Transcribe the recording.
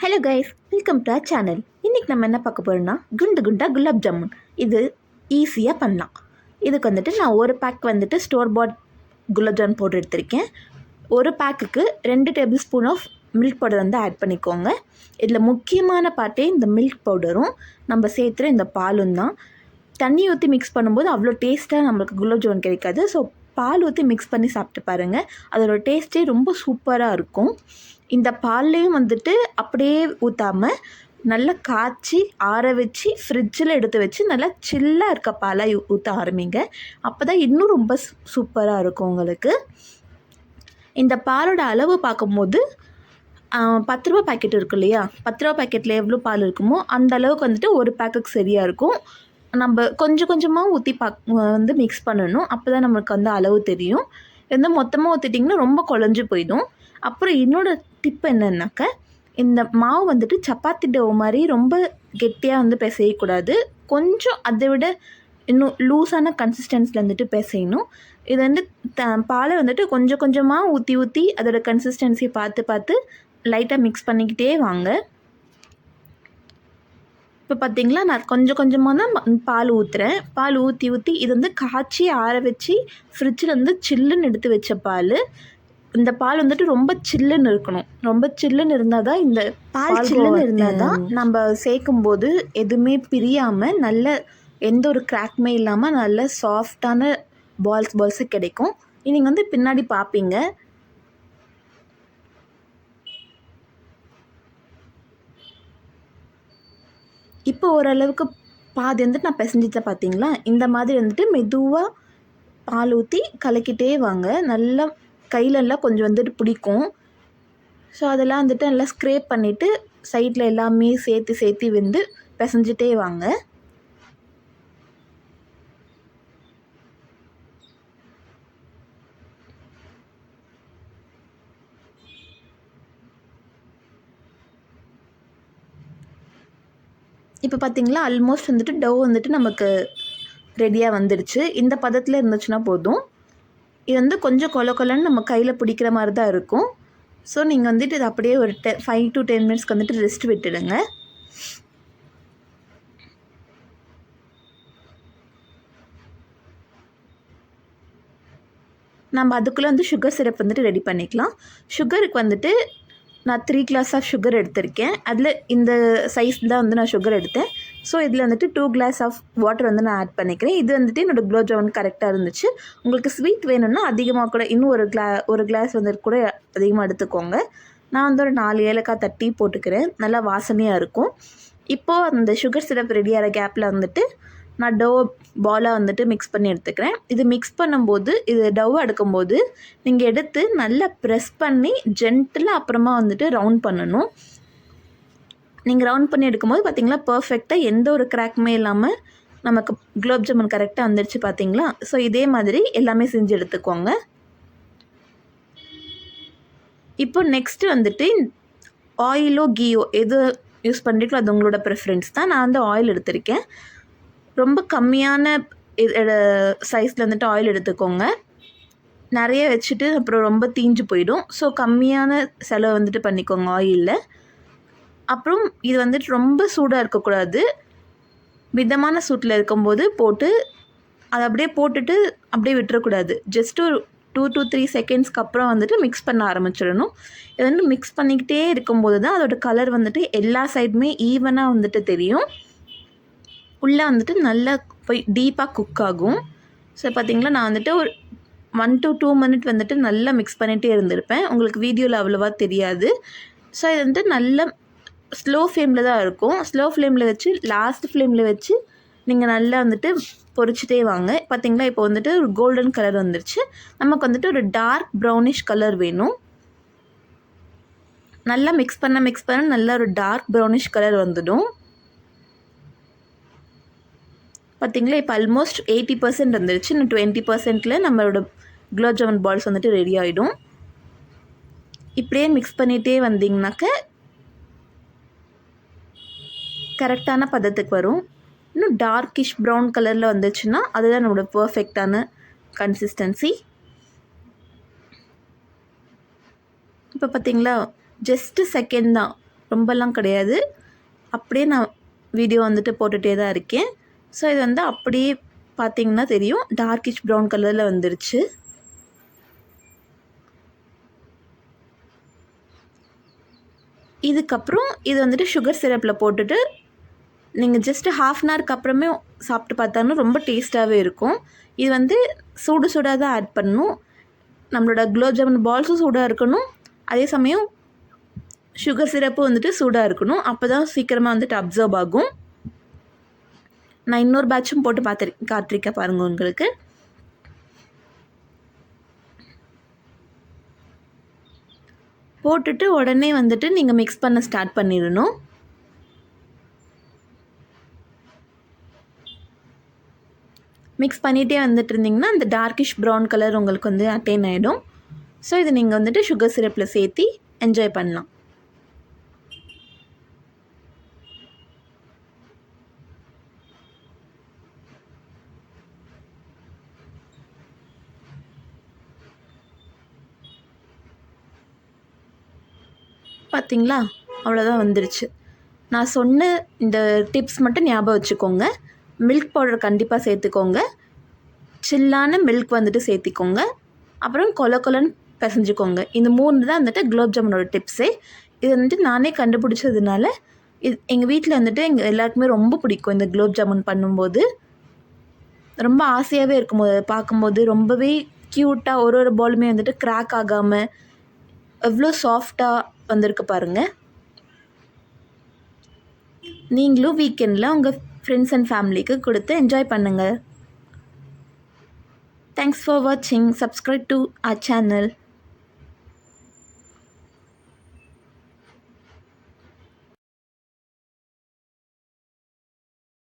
Hello guys, welcome to channel. இன்றைக்கி நம்ம என்ன பார்க்க போகிறோம்னா குண்டு குண்டா குலாப் ஜாமுன். இது ஈஸியாக பண்ணலாம். இதுக்கு வந்துட்டு நான் ஒரு பேக் வந்துட்டு store bought gulab jamun powder எடுத்திருக்கேன். ஒரு பேக்குக்கு 2 tablespoon of milk powder வந்து ஆட் பண்ணிக்கோங்க. இதில் முக்கியமான பார்ட்டே இந்த மில்க் பவுடரும் நம்ம சேர்த்துற இந்த பாலும் தான். தண்ணி ஊற்றி மிக்ஸ் பண்ணும்போது அவ்வளோ டேஸ்ட்டாக நம்மளுக்கு குலாப் ஜாமுன் கிடைக்காது. ஸோ பால் ஊற்றி மிக்ஸ் பண்ணி சாப்பிட்டு பாருங்கள், அதோட டேஸ்ட்டே ரொம்ப சூப்பராக இருக்கும். இந்த பால்லையும் வந்துட்டு அப்படியே ஊற்றாமல் நல்லா காய்ச்சி ஆற வச்சு ஃப்ரிட்ஜில் எடுத்து வச்சு நல்லா சில்லாக இருக்க பாலாக ஊற்ற ஆரம்பிங்க. அப்போ தான் இன்னும் ரொம்ப சூப்பராக இருக்கும் உங்களுக்கு. இந்த பாலோட அளவு பார்க்கும்போது 10 ரூபா பேக்கெட் இருக்கு இல்லையா, 10 ரூபா பேக்கெட்டில் எவ்வளோ பால் இருக்குமோ அந்த அளவுக்கு வந்துட்டு ஒரு பேக்குக்கு சரியாக இருக்கும். நம்ம கொஞ்சம் கொஞ்சமாக ஊற்றி வந்து மிக்ஸ் பண்ணணும். அப்போ தான் நம்மளுக்கு வந்து அளவு தெரியும். வந்து மொத்தமாக ஊற்றிட்டிங்கன்னா ரொம்ப குழஞ்சி போயிடும். அப்புறம் இன்னொரு டிப் என்னன்னாக்க, இந்த மாவு வந்துட்டு சப்பாத்தி டவ் மாதிரி ரொம்ப கெட்டியாக வந்து பிசையக்கூடாது. கொஞ்சம் அதை விட இன்னும் லூஸான கன்சிஸ்டன்சியில் வந்துட்டு பிசையணும். இது வந்து பாலை வந்துட்டு கொஞ்சம் கொஞ்சமாக ஊற்றி ஊற்றி அதோடய கன்சிஸ்டன்சியை பார்த்து லைட்டாக மிக்ஸ் பண்ணிக்கிட்டே வாங்க. இப்போ பார்த்திங்களா, நான் கொஞ்சம் கொஞ்சமாக தான் பால் ஊற்றுறேன். பால் ஊற்றி இது வந்து காய்ச்சி ஆற வச்சு ஃப்ரிட்ஜில் வந்து சில்லுன்னு எடுத்து வச்ச பால். இந்த பால் வந்துட்டு ரொம்ப சில்லுன்னு இருக்கணும். ரொம்ப சில்லுன்னு இருந்தால் தான் இந்த பால் சில்லுன்னு இருந்தால் தான் நம்ம சேர்க்கும்போது எதுவுமே பிரியாமல் நல்ல எந்த ஒரு கிராக்குமே இல்லாமல் நல்ல சாஃப்டான பால்ஸு கிடைக்கும். நீங்கள் வந்து பின்னாடி பார்ப்பீங்க. இப்போ ஓரளவுக்கு பாதி வந்துட்டு நான் பிசைஞ்சிட்டேன் பார்த்தீங்களா. இந்த மாதிரி வந்துட்டு மெதுவாக பால் ஊற்றி கலக்கிட்டே வாங்க. நல்லா கையிலெல்லாம் கொஞ்சம் வந்துட்டு பிடிக்கும். ஸோ அதெல்லாம் வந்துட்டு நல்லா ஸ்க்ரேப் பண்ணிவிட்டு சைடில் எல்லாமே சேர்த்து வந்து பிசைஞ்சிட்டே வாங்க. இப்போ பார்த்திங்களா, ஆல்மோஸ்ட் வந்துட்டு டவ் வந்துட்டு நமக்கு ரெடியாக வந்துடுச்சு. இந்த பதத்தில் இருந்துச்சுன்னா போதும். இது வந்து கொஞ்சம் கொலன்னு நம்ம கையில் பிடிக்கிற மாதிரி தான் இருக்கும். ஸோ நீங்கள் வந்துட்டு இது அப்படியே ஒரு 5 to 10 மினிட்ஸ்க்கு வந்துட்டு ரெஸ்ட் விட்டுடுங்க. நம்ம அதுக்குள்ளே வந்து சுகர் சிரப் வந்துட்டு ரெடி பண்ணிக்கலாம். சுகருக்கு வந்துட்டு நான் 3 கிளாஸ் ஆஃப் சுகர் எடுத்திருக்கேன். அதில் இந்த சைஸ் தான் வந்து நான் சுகர் எடுத்தேன். ஸோ இதில் வந்துட்டு 2 கிளாஸ் ஆஃப் வாட்டர் வந்து நான் ஆட் பண்ணிக்கிறேன். இது வந்துட்டு என்னோடய குலாப் ஜாமுன் கரெக்டாக இருந்துச்சு. உங்களுக்கு ஸ்வீட் வேணும்னா அதிகமாக கூட இன்னும் ஒரு கிளாஸ் வந்துட்டு கூட அதிகமாக எடுத்துக்கோங்க. நான் வந்து ஒரு 4 ஏலக்காய் தட்டி போட்டுக்கிறேன். நல்லா வாசனையாக இருக்கும். இப்போது அந்த சுகர் சிரப் ரெடியாகிற கேப்பில் வந்துட்டு நான் டவ் பாலாக வந்துட்டு மிக்ஸ் பண்ணி எடுத்துக்கிறேன். இது மிக்ஸ் பண்ணும்போது இது டவ் எடுக்கும்போது நீங்கள் எடுத்து நல்லா ப்ரெஸ் பண்ணி ஜென்டிலாக அப்புறமா வந்துட்டு ரவுண்ட் பண்ணணும். நீங்கள் ரவுண்ட் பண்ணி எடுக்கும்போது பார்த்திங்களா, பர்ஃபெக்டாக எந்த ஒரு கிராக்குமே இல்லாமல் நமக்கு குலாப் ஜாமுன் கரெக்டாக வந்துடுச்சு பார்த்திங்களா. ஸோ இதே மாதிரி எல்லாமே செஞ்சு எடுத்துக்கோங்க. இப்போ நெக்ஸ்ட்டு வந்துட்டு ஆயிலோ கீயோ எது யூஸ் பண்ணுறீங்களோ அது உங்களோட ப்ரிஃபரன்ஸ் தான். நான் வந்து ஆயில் எடுத்திருக்கேன். ரொம்ப கம்மியான சைஸில் வந்துட்டு ஆயில் எடுத்துக்கோங்க. நிறைய வச்சுட்டு அப்புறம் ரொம்ப தீஞ்சு போயிடும். ஸோ கம்மியான செலவு வந்துட்டு பண்ணிக்கோங்க ஆயிலில். அப்புறம் இது வந்துட்டு ரொம்ப சூடாக இருக்கக்கூடாது. மிதமான சூட்டில் இருக்கும்போது போட்டு அதை அப்படியே போட்டுட்டு அப்படியே விட்டுறக்கூடாது. ஜஸ்ட் ஒரு 2 to 3 செகண்ட்ஸ்க்கு அப்புறம் வந்துட்டு மிக்ஸ் பண்ண ஆரம்பிச்சிடணும். இது வந்து மிக்ஸ் பண்ணிக்கிட்டே இருக்கும்போது தான் அதோடய கலர் வந்துட்டு எல்லா சைடுமே ஈவனாக வந்துட்டு தெரியும். உள்ளே வந்துட்டு நல்லா போய் டீப்பாக குக் ஆகும். ஸோ பார்த்திங்களா, நான் வந்துட்டு ஒரு 1 to 2 மினிட் வந்துட்டு நல்லா மிக்ஸ் பண்ணிகிட்டே இருந்திருப்பேன். உங்களுக்கு வீடியோவில் அவ்வளோவா தெரியாது. ஸோ இது வந்துட்டு நல்லா ஸ்லோ ஃப்ளேமில் தான் இருக்கும். ஸ்லோ ஃப்ளேமில் வச்சு லாஸ்ட் ஃப்ளேமில் வச்சு நீங்கள் நல்லா வந்துட்டு பொரிச்சிட்டே வாங்க. பார்த்திங்களா, இப்போ வந்துட்டு ஒரு கோல்டன் கலர் வந்துருச்சு. நமக்கு வந்துட்டு ஒரு டார்க் ப்ரௌனிஷ் கலர் வேணும். நல்லா மிக்ஸ் பண்ண நல்லா ஒரு டார்க் ப்ரௌனிஷ் கலர் வந்துடும். பார்த்திங்களா, இப்போ ஆல்மோஸ்ட் 80% வந்துருச்சு. இன்னும் 20%ல் நம்மளோட குலாப் ஜாமுன் பால்ஸ் வந்துட்டு ரெடி ஆகிடும். இப்படியே மிக்ஸ் பண்ணிகிட்டே வந்திங்கனாக்க கரெக்டான பதத்துக்கு வரும். இன்னும் டார்க்கிஷ் ப்ரௌன் கலரில் வந்துச்சுன்னா அதுதான் நம்மளோட பர்ஃபெக்டான கன்சிஸ்டன்சி. இப்போ பார்த்திங்களா, ஜஸ்ட்டு செகண்ட் தான் ரொம்பலாம் கிடையாது, அப்படியே நான் வீடியோ வந்துட்டு போட்டுகிட்டே தான் இருக்கேன். ஸோ இது வந்து அப்படியே பார்த்திங்கன்னா தெரியும், டார்க்கிஷ் ப்ரௌன் கலரில் வந்துருச்சு. இதுக்கப்புறம் இது வந்துட்டு சுகர் சிரப்பில் போட்டுட்டு நீங்கள் ஜஸ்ட்டு ½ அன் ஹவருக்கு அப்புறமே சாப்பிட்டு பார்த்தாங்கன்னா ரொம்ப டேஸ்ட்டாகவே இருக்கும். இது வந்து சூடாக தான் ஆட் பண்ணணும். நம்மளோட குலோப் ஜாமுன் பால்ஸும் சூடாக இருக்கணும், அதே சமயம் சுகர் சிரப்பும் வந்துட்டு சூடாக இருக்கணும். அப்போ தான் சீக்கிரமாக வந்துட்டு அப்சர்வ் ஆகும். நான் இன்னொரு பேட்சும் போட்டு காட்டிருக்கேன் பாருங்கள் உங்களுக்கு. போட்டுட்டு உடனே வந்துட்டு நீங்கள் மிக்ஸ் பண்ண ஸ்டார்ட் பண்ணிடணும். மிக்ஸ் பண்ணிகிட்டே வந்துட்டு இருந்திங்கன்னா அந்த டார்க்கிஷ் ப்ரௌன் கலர் உங்களுக்கு வந்து அட்டைன் ஆகிடும். ஸோ இது நீங்கள் வந்துட்டு சுகர் சிரப்பில் சேர்த்தி என்ஜாய் பண்ணலாம். பார்த்தீங்களா, அவ்வளோதான் வந்துருச்சு. நான் சொன்ன இந்த டிப்ஸ் மட்டும் ஞாபகம் வச்சுக்கோங்க. மில்க் பவுடர் கண்டிப்பாக சேர்த்துக்கோங்க, சில்லான மில்க் வந்துட்டு சேர்த்திக்கோங்க, அப்புறம் கொலன்னு பிசைஞ்சிக்கோங்க. இந்த 3 தான் வந்துட்டு குலோப் ஜாமுனோட டிப்ஸே. இது வந்துட்டு நானே கண்டுபிடிச்சதுனால இது எங்கள் வீட்டில் வந்துட்டு எங்கள் எல்லாருக்குமே ரொம்ப பிடிக்கும். இந்த குலோப் ஜாமுன் பண்ணும்போது ரொம்ப ஆசையாகவே இருக்கும். பார்க்கும்போது ரொம்பவே க்யூட்டாக ஒரு பாலுமே வந்துட்டு கிராக் ஆகாமல் எவ்வளோ சாஃப்டாக வந்திருக்கு பாருங்கள். நீங்களும் வீக்கெண்டில் உங்கள் ஃப்ரெண்ட்ஸ் அண்ட் ஃபேமிலிக்கு கொடுத்து என்ஜாய் பண்ணுங்கள். Thanks for watching. Subscribe to our channel.